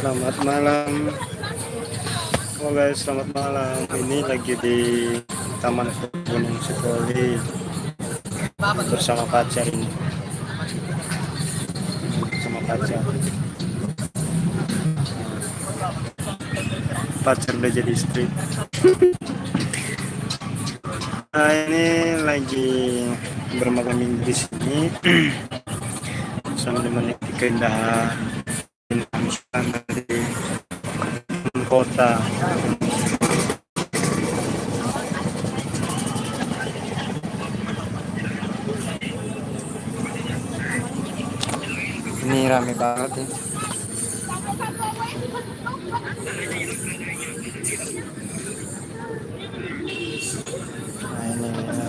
Selamat malam. Oh guys, selamat malam. Ini lagi di Taman Gunung Sitoli bersama pacar ini. Bersama pacar. Pacar udah jadi istri. Nah, ini lagi bermalam minggu di sini sambil menikmati keindahan di kota. Ini rame banget nih.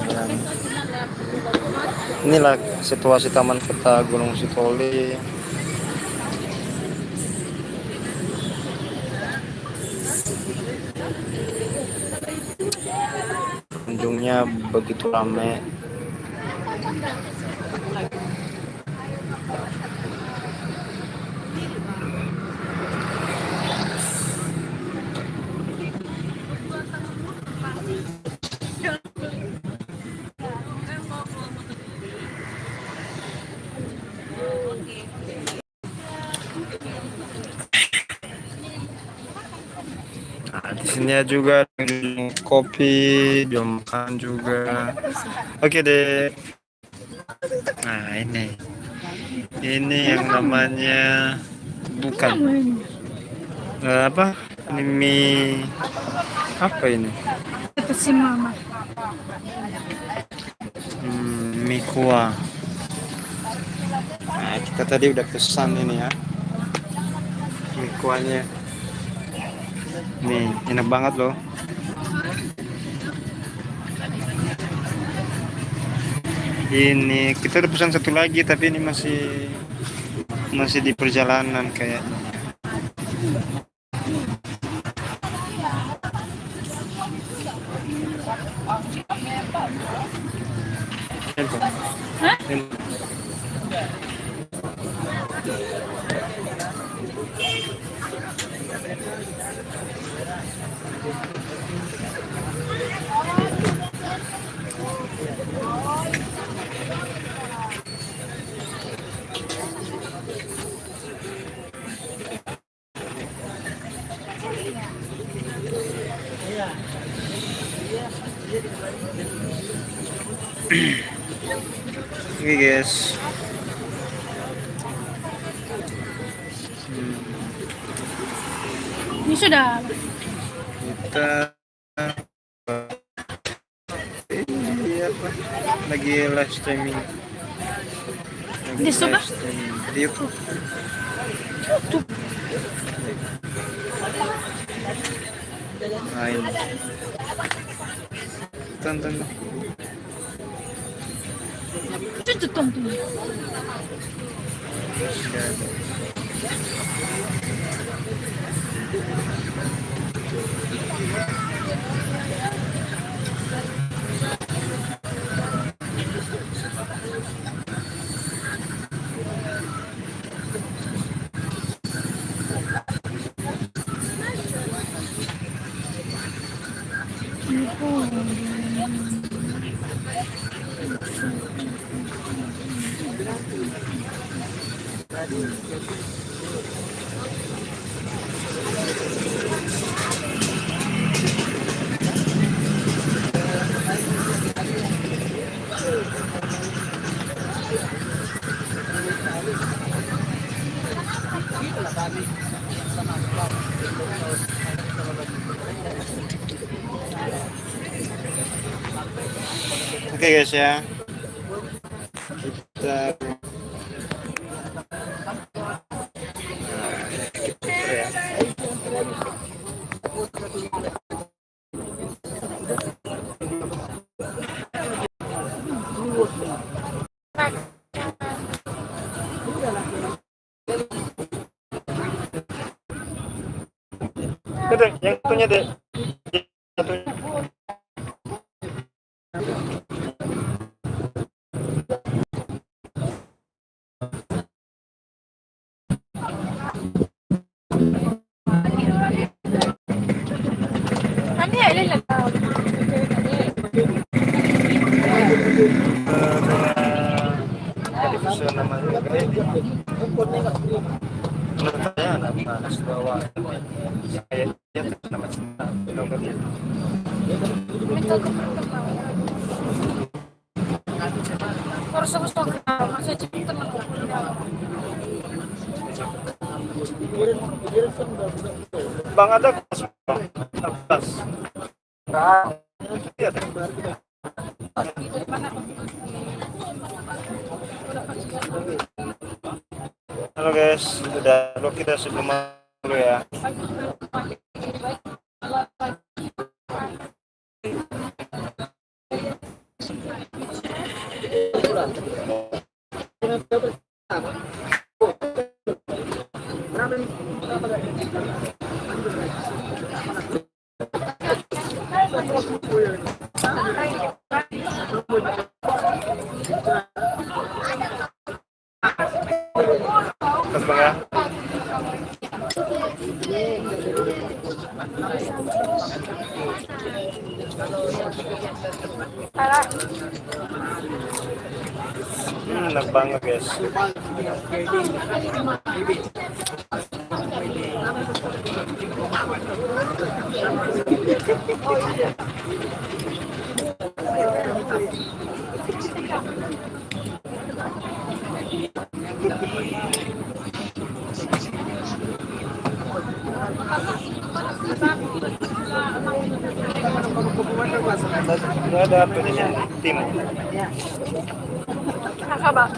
Nah, inilah situasi Taman Kota Gunung Sitoli. Pengunjungnya begitu ramai. Nah, di sini juga kopi, jam makan juga. Oke deh. Nah, ini yang namanya bukan apa? Ini mie apa ini? Mama. Mie kuah. Nah, kita tadi udah pesan ini ya. Mie kuahnya. Nih, enak banget loh. Ini kita udah pesan satu lagi, tapi ini masih di perjalanan kayaknya. Oke guys. Ini sudah Kita lagi live streaming. Di Suba? Di YouTube. Nah, ini. Tonton. Itu tonton. Oke guys ya. Kita yang punya deh. Minta ko harus gusto ko masih teman Bang ada kelas, Bang. Kelas. Iya. Halo guys, udah lo kita sebelum dulu ya. Terus Bang ya. Enak banget guys. Nggak ada penyusun tim. Kakak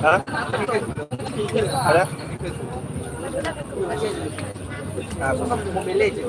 Hah? Ada? Aku kan mau beli aja.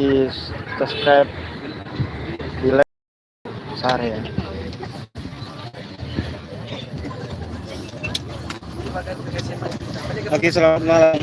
Di subscribe, di like, share ya. Oke, selamat malam.